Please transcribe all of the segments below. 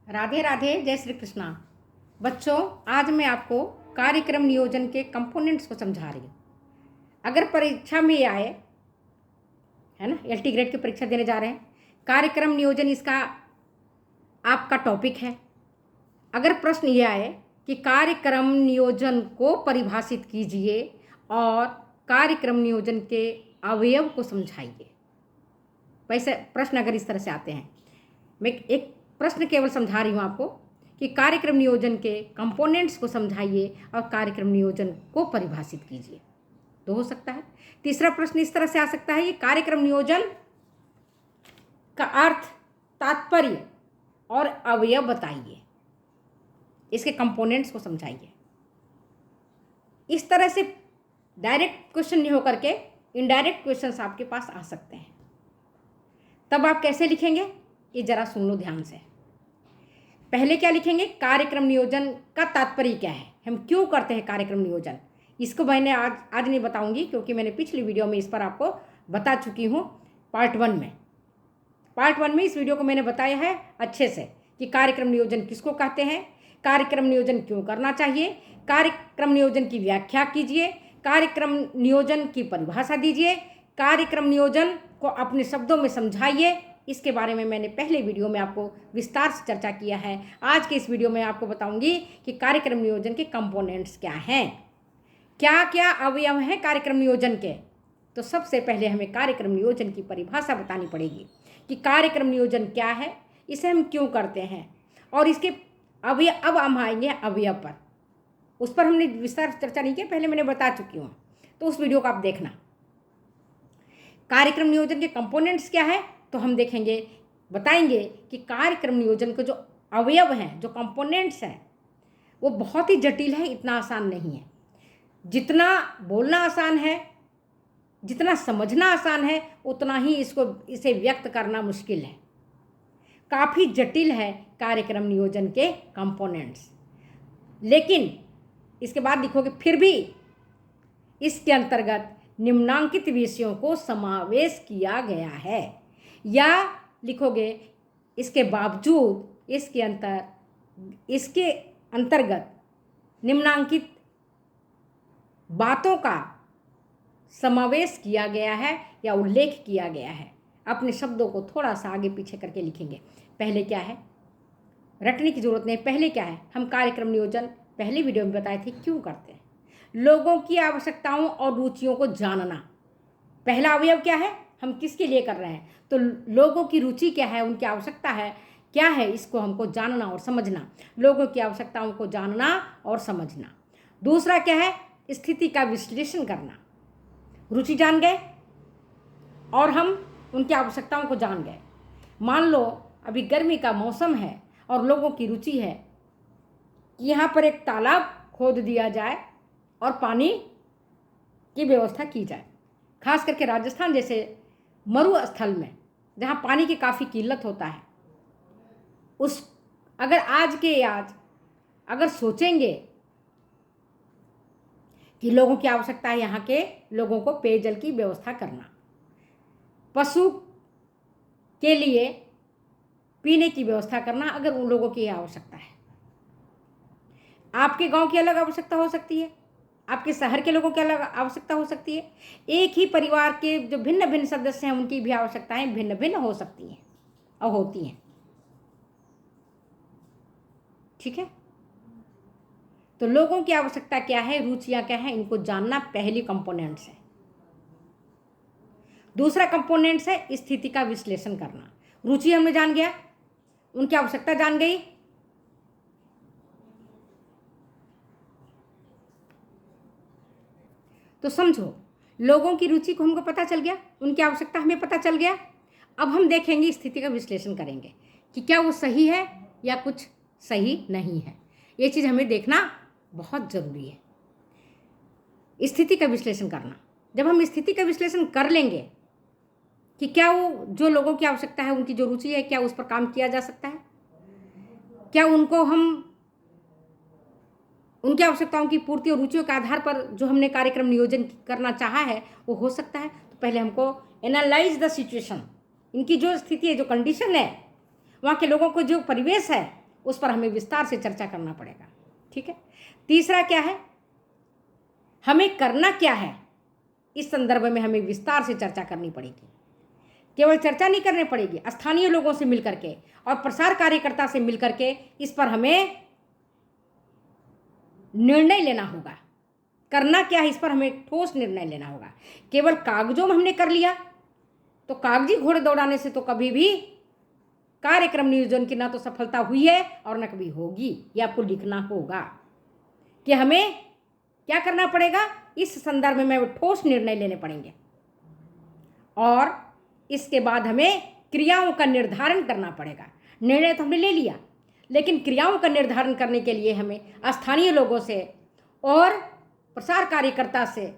राधे राधे, जय श्री कृष्णा। बच्चों, आज मैं आपको कार्यक्रम नियोजन के कंपोनेंट्स को समझा रही हूँ। अगर परीक्षा में आए, है ना, एलटी ग्रेड की परीक्षा देने जा रहे हैं, कार्यक्रम नियोजन इसका आपका टॉपिक है। अगर प्रश्न ये आए कि कार्यक्रम नियोजन को परिभाषित कीजिए और कार्यक्रम नियोजन के अवयव को समझाइए, वैसे प्रश्न अगर इस तरह से आते हैं, मैं एक प्रश्न केवल समझा रही हूँ आपको कि कार्यक्रम नियोजन के कंपोनेंट्स को समझाइए और कार्यक्रम नियोजन को परिभाषित कीजिए, तो हो सकता है। तीसरा प्रश्न इस तरह से आ सकता है, ये कार्यक्रम नियोजन का अर्थ, तात्पर्य और अवयव बताइए, इसके कंपोनेंट्स को समझाइए। इस तरह से डायरेक्ट क्वेश्चन नहीं होकर के इनडायरेक्ट क्वेश्चंस आपके पास आ सकते हैं। तब आप कैसे लिखेंगे, ये जरा सुन लो ध्यान से। पहले क्या लिखेंगे, कार्यक्रम नियोजन का तात्पर्य क्या है, हम क्यों करते हैं कार्यक्रम नियोजन। इसको मैंने आज नहीं बताऊंगी, क्योंकि मैंने पिछली वीडियो में इस पर आपको बता चुकी हूँ। पार्ट वन में इस वीडियो को मैंने बताया है अच्छे से कि कार्यक्रम नियोजन किसको कहते हैं, कार्यक्रम नियोजन क्यों करना चाहिए, कार्यक्रम नियोजन की व्याख्या कीजिए, कार्यक्रम नियोजन की परिभाषा दीजिए, कार्यक्रम नियोजन को अपने शब्दों में समझाइए। इसके बारे में मैंने पहले वीडियो में आपको विस्तार से चर्चा किया है। आज के इस वीडियो में आपको बताऊंगी कि कार्यक्रम नियोजन के कंपोनेंट्स क्या हैं, क्या क्या अवयव हैं कार्यक्रम नियोजन के। तो सबसे पहले हमें कार्यक्रम नियोजन की परिभाषा बतानी पड़ेगी कि कार्यक्रम नियोजन क्या है, इसे हम क्यों करते हैं, और इसके अवयव। अब हम आएंगे अवयव पर, उस पर हमने विस्तार से चर्चा नहीं किया, पहले मैंने बता चुकी हूँ, तो उस वीडियो को आप देखना। कार्यक्रम नियोजन के कंपोनेंट्स क्या है, तो हम देखेंगे, बताएंगे कि कार्यक्रम नियोजन के जो अवयव हैं, जो कंपोनेंट्स हैं, वो बहुत ही जटिल है, इतना आसान नहीं है। जितना बोलना आसान है, जितना समझना आसान है, उतना ही इसे व्यक्त करना मुश्किल है। काफ़ी जटिल है कार्यक्रम नियोजन के कंपोनेंट्स। लेकिन इसके बाद लिखोगे, फिर भी इसके अंतर्गत निम्नांकित विषयों को समावेश किया गया है, या लिखोगे, इसके बावजूद इसके अंतर्गत निम्नांकित बातों का समावेश किया गया है या उल्लेख किया गया है। अपने शब्दों को थोड़ा सा आगे पीछे करके लिखेंगे। पहले क्या है, रटने की जरूरत नहीं। पहले क्या है, हम कार्यक्रम नियोजन पहले वीडियो में बताए थे क्यों करते हैं। लोगों की आवश्यकताओं और रुचियों को जानना, पहला अवयव क्या है, हम किसके लिए कर रहे हैं, तो लोगों की रुचि क्या है, उनकी आवश्यकता है क्या है, इसको हमको जानना और समझना। लोगों की आवश्यकताओं को जानना और समझना। दूसरा क्या है, स्थिति का विश्लेषण करना। रुचि जान गए और हम उनकी आवश्यकताओं को जान गए। मान लो अभी गर्मी का मौसम है और लोगों की रुचि है कि यहाँ पर एक तालाब खोद दिया जाए और पानी की व्यवस्था की जाए। खास करके राजस्थान जैसे मरुस्थल में, जहाँ पानी की काफ़ी किल्लत होता है, अगर सोचेंगे कि लोगों की आवश्यकता है यहाँ के लोगों को पेयजल की व्यवस्था करना, पशु के लिए पीने की व्यवस्था करना, अगर उन लोगों की आवश्यकता है। आपके गांव की अलग आवश्यकता हो सकती है, आपके शहर के लोगों की अलग आवश्यकता हो सकती है। एक ही परिवार के जो भिन्न भिन्न सदस्य हैं, उनकी भी आवश्यकताएं भिन्न भिन्न हो सकती हैं और होती हैं। ठीक है, तो लोगों की आवश्यकता क्या है, रुचियां क्या है, इनको जानना पहली कंपोनेंट्स है। दूसरा कंपोनेंट्स है स्थिति का विश्लेषण करना। रुचि हमने जान गया, उनकी आवश्यकता जान गई, तो समझो लोगों की रुचि को हमको पता चल गया, उनकी आवश्यकता हमें पता चल गया। अब हम देखेंगे, स्थिति का विश्लेषण करेंगे कि क्या वो सही है या कुछ सही नहीं है। ये चीज़ हमें देखना बहुत ज़रूरी है, स्थिति का विश्लेषण करना। जब हम स्थिति का विश्लेषण कर लेंगे कि क्या वो जो लोगों की आवश्यकता है, उनकी जो रुचि है, क्या उस पर काम किया जा सकता है, क्या उनकी आवश्यकताओं की पूर्ति और रुचियों के आधार पर जो हमने कार्यक्रम नियोजन करना चाहा है वो हो सकता है। तो पहले हमको एनालाइज द सिचुएशन, इनकी जो स्थिति है, जो कंडीशन है, वहाँ के लोगों को जो परिवेश है, उस पर हमें विस्तार से चर्चा करना पड़ेगा। ठीक है। तीसरा क्या है, हमें करना क्या है, इस संदर्भ में हमें विस्तार से चर्चा करनी पड़ेगी। केवल चर्चा नहीं करनी पड़ेगी, स्थानीय लोगों से मिलकर के और प्रसार कार्यकर्ता से मिलकर के इस पर हमें निर्णय लेना होगा। करना क्या है, इस पर हमें ठोस निर्णय लेना होगा। केवल कागजों में हमने कर लिया तो कागजी घोड़े दौड़ाने से तो कभी भी कार्यक्रम नियोजन की ना तो सफलता हुई है और न कभी होगी। ये आपको लिखना होगा कि हमें क्या करना पड़ेगा, इस संदर्भ में ठोस निर्णय लेने पड़ेंगे और इसके बाद हमें क्रियाओं का निर्धारण करना पड़ेगा। निर्णय तो हमने ले लिया, लेकिन क्रियाओं का निर्धारण करने के लिए हमें स्थानीय लोगों से और प्रसार कार्यकर्ता से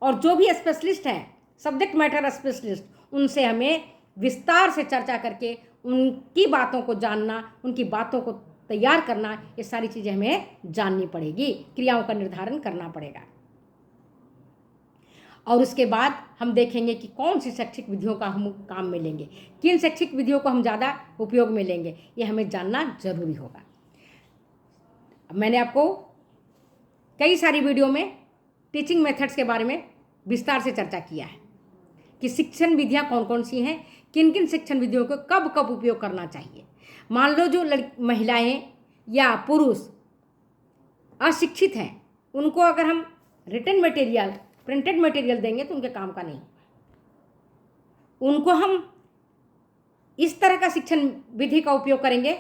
और जो भी स्पेशलिस्ट हैं, सब्जेक्ट मैटर स्पेशलिस्ट, उनसे हमें विस्तार से चर्चा करके उनकी बातों को जानना, उनकी बातों को तैयार करना, ये सारी चीज़ें हमें जाननी पड़ेगी। क्रियाओं का निर्धारण करना पड़ेगा और उसके बाद हम देखेंगे कि कौन सी शैक्षिक विधियों का हम काम में लेंगे, किन शैक्षिक विधियों को हम ज़्यादा उपयोग में लेंगे, ये हमें जानना जरूरी होगा। मैंने आपको कई सारी वीडियो में टीचिंग मेथड्स के बारे में विस्तार से चर्चा किया है कि शिक्षण विधियाँ कौन कौन सी हैं, किन किन शिक्षण विधियों को कब कब उपयोग करना चाहिए। मान लो जो महिलाएं या पुरुष अशिक्षित हैं, उनको अगर हम रिटन मटेरियल, प्रिंटेड मटेरियल देंगे तो उनके काम का नहीं। उनको हम इस तरह का शिक्षण विधि का उपयोग करेंगे,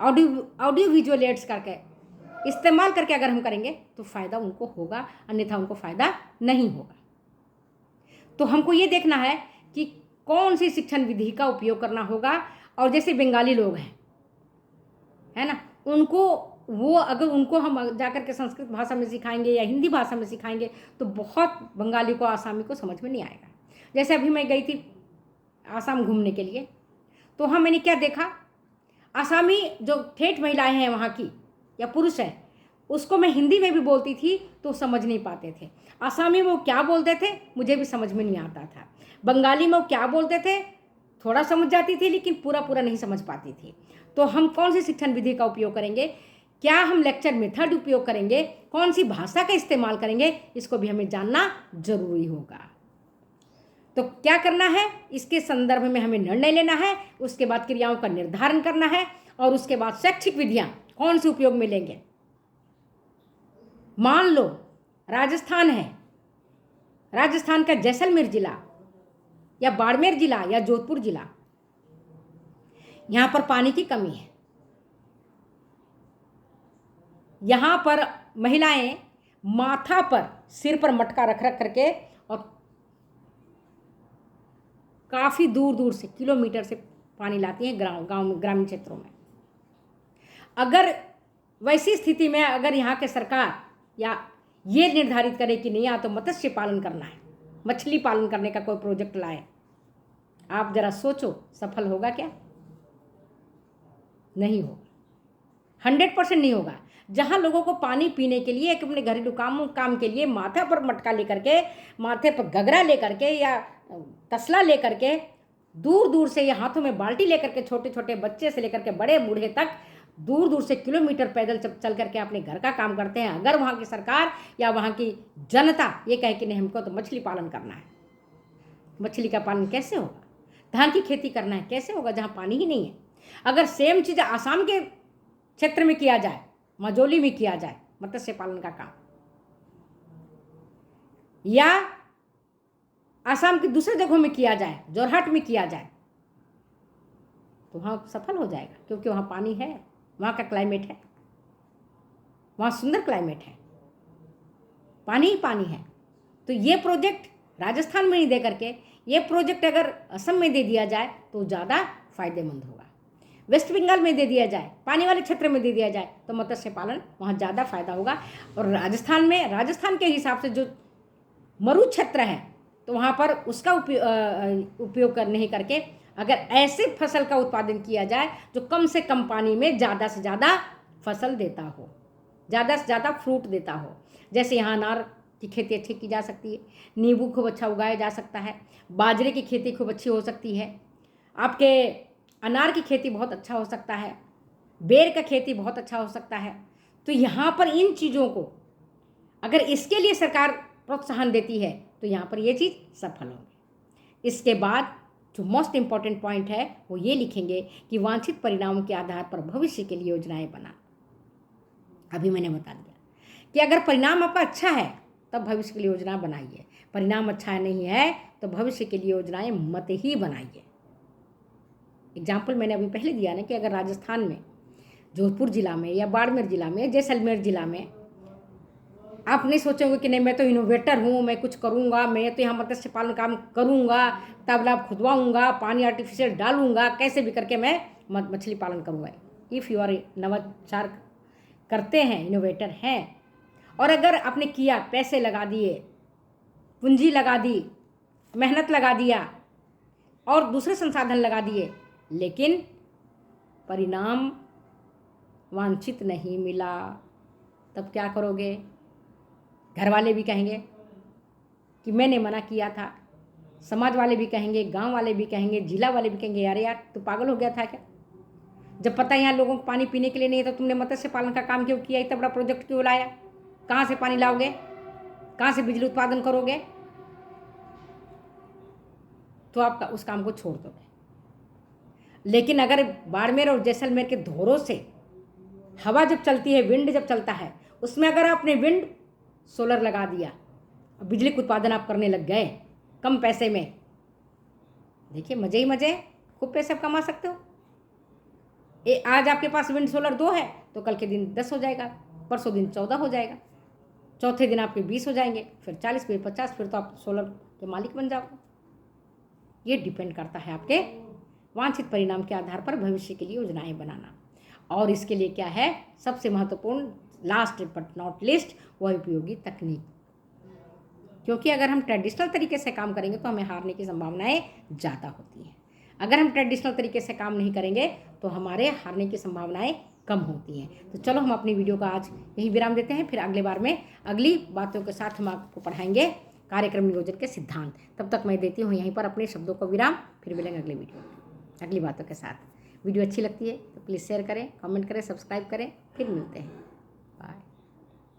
ऑडियो विजुअल एड्स करके इस्तेमाल करके अगर हम करेंगे तो फ़ायदा उनको होगा, अन्यथा उनको फ़ायदा नहीं होगा। तो हमको ये देखना है कि कौन सी शिक्षण विधि का उपयोग करना होगा। और जैसे बंगाली लोग हैं, है ना, उनको वो अगर उनको हम जाकर के संस्कृत भाषा में सिखाएंगे या हिंदी भाषा में सिखाएंगे तो बहुत बंगाली को, आसामी को समझ में नहीं आएगा। जैसे अभी मैं गई थी आसाम घूमने के लिए, तो वहाँ मैंने क्या देखा, आसामी जो ठेठ महिलाएं हैं वहाँ की या पुरुष है, उसको मैं हिंदी में भी बोलती थी तो समझ नहीं पाते थे। आसामी में वो क्या बोलते थे मुझे भी समझ में नहीं आता था। बंगाली में वो क्या बोलते थे थोड़ा समझ जाती थी, लेकिन पूरा पूरा नहीं समझ पाती थी। तो हम कौन सी शिक्षण विधि का उपयोग करेंगे, क्या हम लेक्चर मेथड उपयोग करेंगे, कौन सी भाषा का इस्तेमाल करेंगे, इसको भी हमें जानना जरूरी होगा। तो क्या करना है, इसके संदर्भ में हमें निर्णय लेना है, उसके बाद क्रियाओं का निर्धारण करना है और उसके बाद शैक्षिक विधियां कौन सी उपयोग में लेंगे। मान लो राजस्थान है, राजस्थान का जैसलमेर जिला या बाड़मेर जिला या जोधपुर जिला, यहाँ पर पानी की कमी है। यहाँ पर महिलाएं माथा पर, सिर पर मटका रख रख करके और काफ़ी दूर दूर से, किलोमीटर से पानी लाती हैं गांव में, ग्रामीण क्षेत्रों में। अगर वैसी स्थिति में अगर यहाँ के सरकार या ये निर्धारित करे कि नहीं, या तो मत्स्य पालन करना है, मछली पालन करने का कोई प्रोजेक्ट लाए, आप जरा सोचो सफल होगा क्या? नहीं होगा, 100% नहीं होगा। जहाँ लोगों को पानी पीने के लिए, एक अपने घरेलू काम के लिए माथा पर मटका लेकर के, माथे पर गगरा लेकर के या तसला लेकर के, दूर दूर से या हाथों में बाल्टी लेकर के, छोटे छोटे बच्चे से लेकर के बड़े बूढ़े तक दूर दूर से किलोमीटर पैदल चल करके अपने घर का काम करते हैं। अगर वहाँ की सरकार या वहाँ की जनता ये कहे कि नहीं हमको तो मछली पालन करना है, मछली का पालन कैसे होगा? धान की खेती करना है, कैसे होगा जहाँ पानी ही नहीं है? अगर सेम चीज़ आसाम के क्षेत्र में किया जाए, मजोली में किया जाए मत्स्य पालन का काम, या आसाम की दूसरे जगहों में किया जाए, जोरहाट में किया जाए, तो वहाँ सफल हो जाएगा, क्योंकि वहाँ पानी है, वहाँ का क्लाइमेट है, वहाँ सुंदर क्लाइमेट है, पानी ही पानी है। तो ये प्रोजेक्ट राजस्थान में नहीं दे करके ये प्रोजेक्ट अगर असम में दे दिया जाए तो ज़्यादा फायदेमंद होगा। वेस्ट बंगाल में दे दिया जाए, पानी वाले क्षेत्र में दे दिया जाए, तो मत्स्य पालन वहाँ ज़्यादा फायदा होगा। और राजस्थान में, राजस्थान के हिसाब से जो मरु क्षेत्र है, तो वहाँ पर उसका उपयोग नहीं करके अगर ऐसे फसल का उत्पादन किया जाए जो कम से कम पानी में ज़्यादा से ज़्यादा फसल देता हो, ज़्यादा से ज़्यादा फ्रूट देता हो। जैसे यहाँ अनार की खेती अच्छी की जा सकती है, नींबू खूब अच्छा उगाया जा सकता है, बाजरे की खेती खूब अच्छी हो सकती है, आपके अनार की खेती बहुत अच्छा हो सकता है, बेर का खेती बहुत अच्छा हो सकता है। तो यहाँ पर इन चीज़ों को अगर इसके लिए सरकार प्रोत्साहन देती है तो यहाँ पर ये चीज़ सफल होगी। इसके बाद जो मोस्ट इम्पॉर्टेंट पॉइंट है वो ये लिखेंगे कि वांछित परिणामों के आधार पर भविष्य के लिए योजनाएं बना। अभी मैंने बता दिया कि अगर परिणाम आपका अच्छा है तब भविष्य के लिए योजना बनाइए, परिणाम अच्छा नहीं है तो भविष्य के लिए योजनाएं मत ही बनाइए। एग्जाम्पल मैंने अभी पहले दिया ना कि अगर राजस्थान में जोधपुर जिला में या बाड़मेर जिला में, जैसलमेर जिला में आप नहीं सोचोगे कि नहीं मैं तो इनोवेटर हूँ, मैं कुछ करूँगा, मैं तो यहाँ मत्स्य पालन काम करूँगा, तालाब खुदवाऊँगा, पानी आर्टिफिशियल डालूँगा, कैसे भी करके मैं मछली पालन करूँगा। इफ़ यू आर नवाचार करते हैं, इनोवेटर हैं, और अगर आपने किया, पैसे लगा दिए, पूंजी लगा दी, मेहनत लगा दिया और दूसरे संसाधन लगा दिए, लेकिन परिणाम वांछित नहीं मिला, तब क्या करोगे? घर वाले भी कहेंगे कि मैंने मना किया था, समाज वाले भी कहेंगे, गांव वाले भी कहेंगे, जिला वाले भी कहेंगे, यार तू पागल हो गया था क्या? जब पता है यहाँ लोगों को पानी पीने के लिए नहीं है तो तुमने मत्स्य पालन का काम क्यों किया? इतना बड़ा प्रोजेक्ट क्यों लाया? कहाँ से पानी लाओगे? कहाँ से बिजली उत्पादन करोगे? तो आप उस काम को छोड़ दोगे। लेकिन अगर बाड़मेर और जैसलमेर के धोरों से हवा जब चलती है, विंड जब चलता है, उसमें अगर आपने विंड सोलर लगा दिया, बिजली का उत्पादन आप करने लग गए कम पैसे में, देखिए मजे ही मजे, खूब पैसे आप कमा सकते हो। आज आपके पास विंड सोलर 2 है तो कल के दिन 10 हो जाएगा, परसों दिन 14 हो जाएगा, चौथे दिन आपके 20 हो जाएंगे, फिर 40, फिर 50, फिर तो आप सोलर के मालिक बन जाओगे। ये डिपेंड करता है आपके वांछित परिणाम के आधार पर भविष्य के लिए योजनाएं बनाना। और इसके लिए क्या है, सबसे महत्वपूर्ण, लास्ट बट नॉट लिस्ट, वह उपयोगी तकनीक। क्योंकि अगर हम ट्रेडिशनल तरीके से काम करेंगे तो हमें हारने की संभावनाएं ज़्यादा होती हैं। अगर हम ट्रेडिशनल तरीके से काम नहीं करेंगे तो हमारे हारने की संभावनाएं कम होती हैं। तो चलो हम अपनी वीडियो का आज यही विराम देते हैं, फिर अगले बार में अगली बातों के साथ हम आपको पढ़ाएंगे कार्यक्रम नियोजन के सिद्धांत। तब तक मैं देती हूँ यहीं पर अपने शब्दों को विराम, फिर मिलेंगे अगले वीडियो में अगली बातों के साथ। वीडियो अच्छी लगती है तो प्लीज़ शेयर करें, कमेंट करें, सब्सक्राइब करें, फिर मिलते हैं।